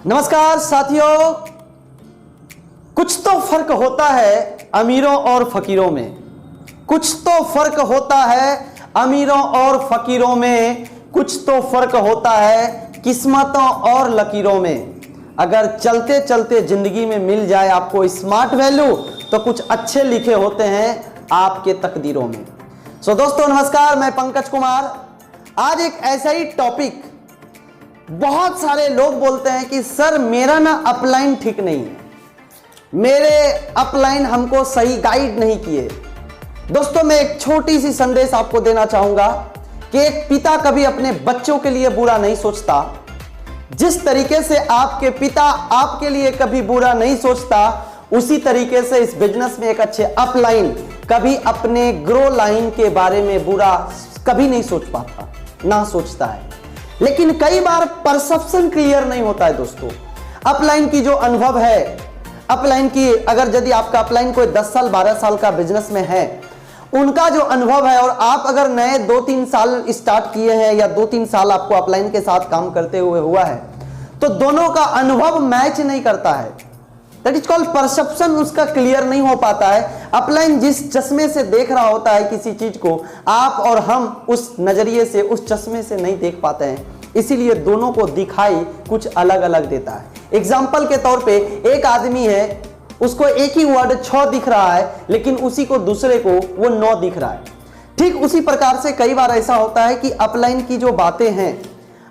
नमस्कार साथियों, कुछ तो फर्क होता है अमीरों और फकीरों में। कुछ तो फर्क होता है अमीरों और फकीरों में। कुछ तो फर्क होता है किस्मतों और लकीरों में। अगर चलते चलते जिंदगी में मिल जाए आपको स्मार्ट वैल्यू, तो कुछ अच्छे लिखे होते हैं आपके तकदीरों में। सो दोस्तों नमस्कार, मैं पंकज कुमार। आज एक ऐसा ही टॉपिक, बहुत सारे लोग बोलते हैं कि सर मेरा ना अपलाइन ठीक नहीं है, मेरे अपलाइन हमको सही गाइड नहीं किए। दोस्तों मैं एक छोटी सी संदेश आपको देना चाहूंगा कि एक पिता कभी अपने बच्चों के लिए बुरा नहीं सोचता। जिस तरीके से आपके पिता आपके लिए कभी बुरा नहीं सोचता, उसी तरीके से इस बिजनेस में एक अच्छे अपलाइन कभी अपने ग्रो लाइन के बारे में बुरा कभी नहीं सोच पाता, ना सोचता है। लेकिन कई बार परसेप्शन क्लियर नहीं होता है दोस्तों। अपलाइन की जो अनुभव है, अपलाइन की अगर यदि आपका अपलाइन कोई 10 साल 12 साल का बिजनेस में है, उनका जो अनुभव है, और आप अगर नए 2-3 साल स्टार्ट किए हैं या 2-3 साल आपको अपलाइन के साथ काम करते हुए हुआ है, तो दोनों का अनुभव मैच नहीं करता है। दैट इज कॉल्ड परसेप्शन, उसका क्लियर नहीं हो पाता है। अपलाइन जिस चश्मे से देख रहा होता है किसी चीज को, आप और हम उस नजरिए से, उस चश्मे से नहीं देख पाते हैं, इसीलिए दोनों को दिखाई कुछ अलग अलग देता है। एग्जाम्पल के तौर पे एक आदमी है, उसको एक ही वर्ड 6 दिख रहा है, लेकिन उसी को दूसरे को वो 9 दिख रहा है। ठीक उसी प्रकार से कई बार ऐसा होता है कि अपलाइन की जो बातें हैं,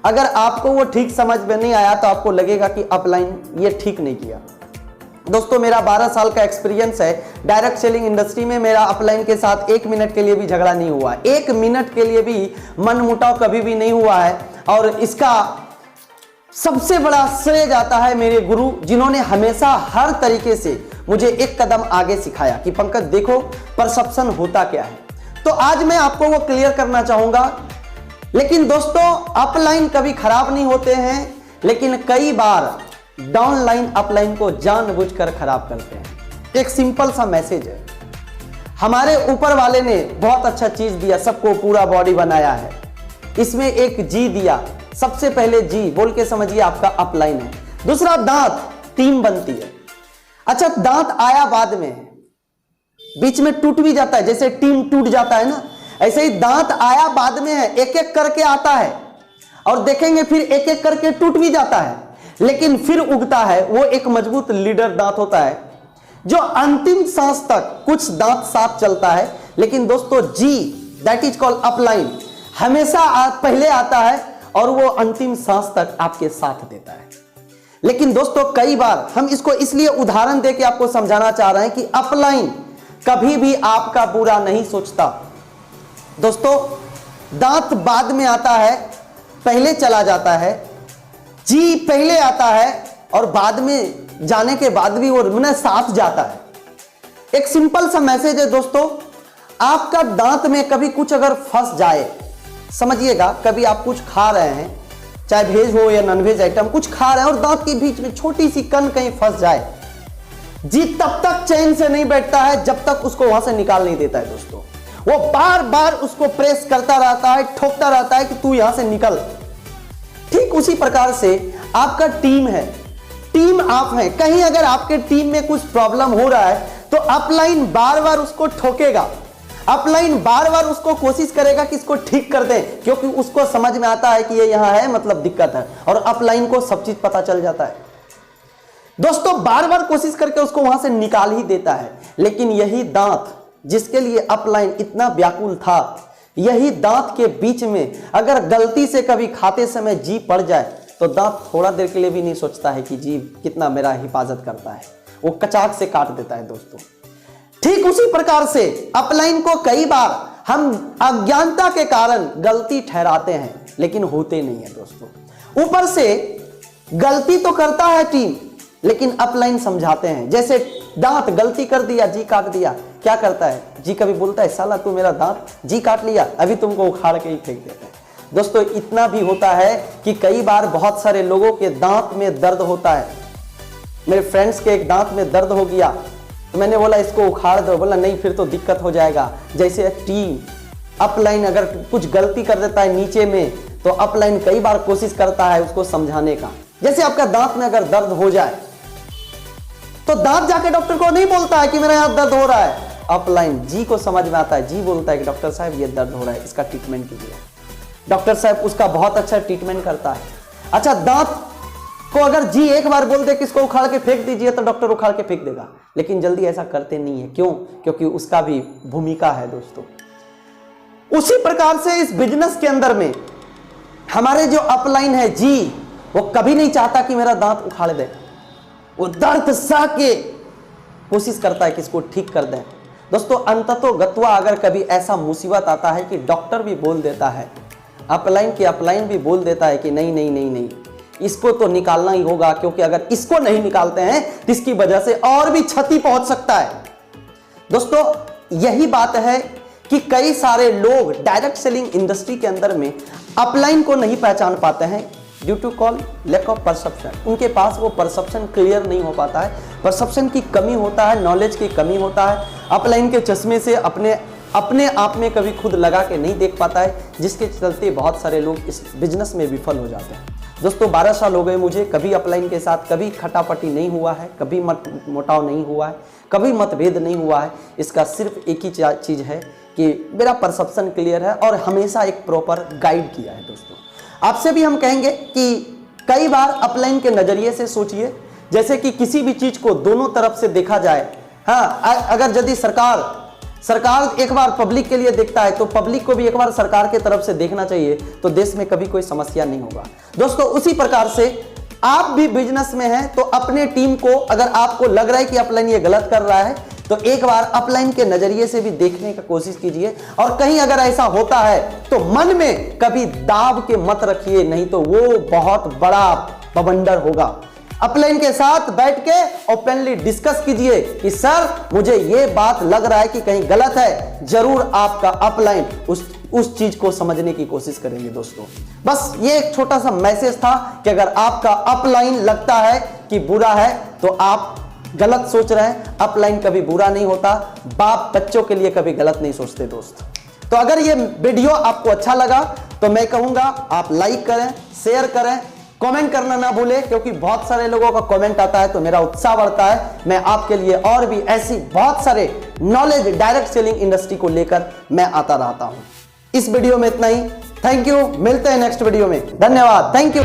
अगर आपको वो ठीक समझ में नहीं आया तो आपको लगेगा कि अपलाइन ये ठीक नहीं किया। दोस्तों मेरा 12 साल का एक्सपीरियंस है डायरेक्ट सेलिंग इंडस्ट्री में। मेरा अपलाइन के साथ 1 मिनट के लिए भी झगड़ा नहीं हुआ, 1 मिनट के लिए भी मनमुटाव कभी भी नहीं हुआ है। और इसका सबसे बड़ा श्रेय जाता है मेरे गुरु, जिन्होंने हमेशा हर तरीके से मुझे एक कदम आगे सिखाया कि पंकज देखो परसेप्शन होता क्या है। तो आज मैं आपको वो क्लियर करना चाहूंगा। लेकिन दोस्तों अपलाइन कभी खराब नहीं होते हैं, लेकिन कई बार डाउनलाइन अपलाइन को जानबूझकर खराब करते हैं। एक सिंपल सा मैसेज है, हमारे ऊपर वाले ने बहुत अच्छा चीज दिया, सबको पूरा बॉडी बनाया है, इसमें एक जी दिया। सबसे पहले जी बोल के समझिए आपका अपलाइन है। दूसरा दांत, टीम बनती है। अच्छा दांत आया बाद में, बीच में टूट भी जाता है, जैसे टीम टूट जाता है ना, ऐसे ही दांत आया बाद में है, एक एक करके आता है और देखेंगे फिर एक एक करके टूट भी जाता है, लेकिन फिर उगता है। वो एक मजबूत लीडर दांत होता है जो अंतिम सांस तक, कुछ दांत साथ चलता है, लेकिन दोस्तों जी दैट इज कॉल्ड अपलाइन हमेशा पहले आता है और वो अंतिम सांस तक आपके साथ देता है। लेकिन दोस्तों कई बार हम इसको इसलिए उदाहरण देके आपको समझाना चाह रहे हैं कि अपलाइन कभी भी आपका बुरा नहीं सोचता। दोस्तों दांत बाद में आता है, पहले चला जाता है, जी पहले आता है और बाद में जाने के बाद भी वो मन साथ जाता है। एक सिंपल सा मैसेज है दोस्तों, आपका दांत में कभी कुछ अगर फंस जाए, समझिएगा कभी आप कुछ खा रहे हैं, चाहे वेज हो या नॉनवेज आइटम, कुछ खा रहे हैं और दांत के बीच में छोटी सी कण कहीं फंस जाए, जी तब तक चैन से नहीं बैठता है जब तक उसको वहां से निकाल नहीं देता है। दोस्तों वो बार बार उसको प्रेस करता रहता है, ठोकता रहता है कि तू यहां से निकल। ठीक उसी प्रकार से आपका टीम है, टीम आप हैं, कहीं अगर आपके टीम में कुछ प्रॉब्लम हो रहा है तो अपलाइन बार बार उसको ठोकेगा, अपलाइन बार बार उसको कोशिश करेगा कि इसको ठीक कर दे, क्योंकि उसको समझ में आता है कि ये यहां है मतलब दिक्कत है, और अपलाइन को सब चीज पता चल जाता है। दोस्तों बार बार कोशिश करके उसको वहां से निकाल ही देता है। लेकिन यही दांत जिसके लिए अपलाइन इतना व्याकुल था, यही दांत के बीच में अगर गलती से कभी खाते समय जीभ पड़ जाए तो दांत थोड़ा देर के लिए भी नहीं सोचता है कि जीभ कितना मेरा हिफाजत करता है, वो कचाक से काट देता है। दोस्तों ठीक उसी प्रकार से अपलाइन को कई बार हम अज्ञानता के कारण गलती ठहराते हैं, लेकिन होते नहीं है। दोस्तों ऊपर से गलती तो करता है टीम, लेकिन अपलाइन समझाते हैं। जैसे दांत गलती कर दिया, जी काट दिया, क्या करता है जी, कभी बोलता है साला तू मेरा दांत जी काट लिया, अभी तुमको उखाड़ के ही फेंक देता है। दोस्तों इतना भी होता है कि कई बार बहुत सारे लोगों के दांत में दर्द होता है। मेरे फ्रेंड्स के एक दांत में दर्द हो गया तो मैंने बोला इसको उखाड़ दो, बोला नहीं फिर तो दिक्कत हो जाएगा। जैसे टीम अपलाइन अगर कुछ गलती कर देता है नीचे में, तो अपलाइन कई बार कोशिश करता है उसको समझाने का, जैसे आपका दांत में अगर दर्द हो जाए तो दांत जाके डॉक्टर को नहीं बोलता है कि मेरा यहां दर्द हो रहा है, अपलाइन जी को समझ में आता है, जी बोलता है कि डॉक्टर साहब ये दर्द हो रहा है, इसका ट्रीटमेंट कीजिए। डॉक्टर साहब उसका बहुत अच्छा ट्रीटमेंट करता है। अच्छा, दांत को अगर जी एक बार बोल दे कि इसको उखाड़ के फेंक दीजिए तो डॉक्टर उखाड़ के फेंक देगा, लेकिन जल्दी ऐसा करते नहीं है। क्यों? क्योंकि उसका भी भूमिका है दोस्तों। उसी प्रकार से इस बिजनेस के अंदर में हमारे जो अपलाइन है जी, वो कभी नहीं चाहता कि मेरा दांत उखाड़ दे, वो दर्द सह के कोशिश करता है कि इसको ठीक कर दें। दोस्तों, अंततः गत्वा अगर कभी ऐसा मुसीबत आता है कि डॉक्टर भी बोल देता है, अपलाइन भी बोल देता है कि नहीं नहीं नहीं नहीं, इसको तो निकालना ही होगा, क्योंकि अगर इसको नहीं निकालते हैं तो इसकी वजह से और भी क्षति पहुंच सकता है। दोस्तों, यही बात है कि कई सारे लोग डायरेक्ट सेलिंग इंडस्ट्री के अंदर में अपलाइन को नहीं पहचान पाते हैं due to call lack of perception. उनके पास वो परसेप्शन क्लियर नहीं हो पाता है, परसेप्शन की कमी होता है, नॉलेज की कमी होता है। अपलाइन के चश्मे से अपने आप में कभी खुद लगा के नहीं देख पाता है, जिसके चलते बहुत सारे लोग इस बिजनेस में विफल हो जाते हैं। दोस्तों, 12 साल हो गए मुझे, कभी अपलाइन के साथ कभी खटापटी नहीं हुआ है, कभी मोटाव नहीं हुआ है, कभी मतभेद नहीं हुआ है। इसका सिर्फ एक ही चीज़ है कि मेरा परसेप्शन क्लियर है और हमेशा एक प्रॉपर गाइड किया है। दोस्तों, आपसे भी हम कहेंगे कि कई बार अपलाइन के नज़रिए से सोचिए, जैसे कि किसी भी चीज़ को दोनों तरफ से देखा जाए। हाँ, अगर यदि सरकार एक बार पब्लिक के लिए देखता है तो पब्लिक को भी एक बार सरकार के तरफ से देखना चाहिए, तो देश में कभी कोई समस्या नहीं होगा। दोस्तों, उसी प्रकार से आप भी बिजनेस में हैं तो अपने टीम को, अगर आपको लग रहा है कि अपलाइन ये गलत कर रहा है, तो एक बार अपलाइन के नजरिए से भी देखने की कोशिश कीजिए। और कहीं अगर ऐसा होता है तो मन में कभी दाब के मत रखिए, नहीं तो वो बहुत बड़ा बवंडर होगा। अपलाइन के साथ बैठ के ओपनली डिस्कस कीजिए कि सर मुझे ये बात लग रहा है कि कहीं गलत है। जरूर आपका अपलाइन उस चीज को समझने की कोशिश करेंगे। दोस्तों, बस ये एक छोटा सा मैसेज था कि अगर आपका अपलाइन लगता है कि बुरा है तो आप गलत सोच रहे हैं। अपलाइन कभी बुरा नहीं होता, बाप बच्चों के लिए कभी गलत नहीं सोचते। दोस्त, तो अगर ये वीडियो आपको अच्छा लगा तो मैं कहूंगा आप लाइक करें, शेयर करें, कमेंट करना ना भूलें, क्योंकि बहुत सारे लोगों का कमेंट आता है तो मेरा उत्साह बढ़ता है। मैं आपके लिए और भी ऐसी बहुत सारे नॉलेज डायरेक्ट सेलिंग इंडस्ट्री को लेकर मैं आता रहता हूं। इस वीडियो में इतना ही। थैंक यू, मिलते हैं नेक्स्ट वीडियो में। धन्यवाद, थैंक यू।